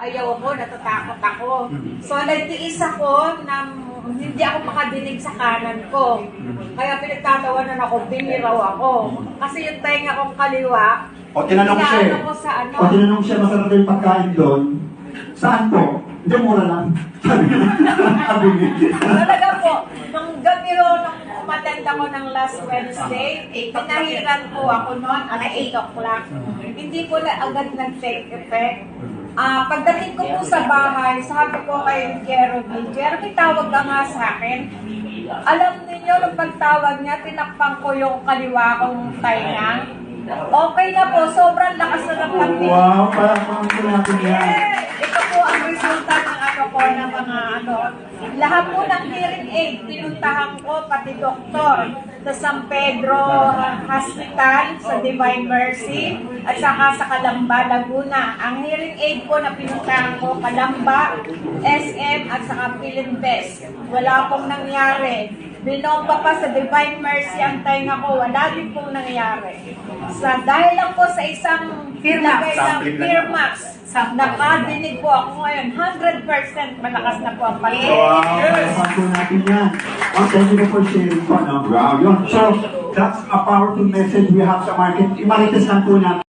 ayaw ako, natatakot ako. So, nagtiis ako na hindi ako makadinig sa kanan ko. Kaya pinagtatawanan ako, biniraw ako. Kasi yung tenga kong kaliwa, O tinanong siya eh. ko sa ano. O tinanong siya, masarap yung pagkain doon. Saan po? Hindi, mura lang. Sabi niya. Talaga po, nung gabi ro, nung umatend ako ng last Wednesday, pinahiran po ako noon at 8 o'clock. Hindi po na agad nag-take effect. Pagdating ko po sa bahay, sabi ko kay Jeremy, tawag ka nga sa akin. Alam niyo, nung pagtawag niya, tinakpan ko yung kaliwa kong tainga. Okay na po, sobrang lakas na ng pagtingin. Wow, parang po natin yan. Ito po ang resulta ng ano ko, ng mga ano. Lahat po ng hearing aid, pinuntahan ko, pati doktor, sa San Pedro Hospital, sa Divine Mercy, at saka sa Calamba, Laguna. Ang hearing aid po na pinuntahan ko, Calamba, SM, at saka Pilinbes. Wala pong nangyari. Binomba pa sa Divine Mercy ang tainga ko, wala din pong nangyari. Dahil lang po sa isang lagay ng Firmax, nakadinig po ako ngayon, 100% malakas na po ang pagkakas. Wow, yes. Po natin yan. Thank you for sharing po. No? Wow, yun. So, that's a powerful message we have sa market. Imarites lang po natin.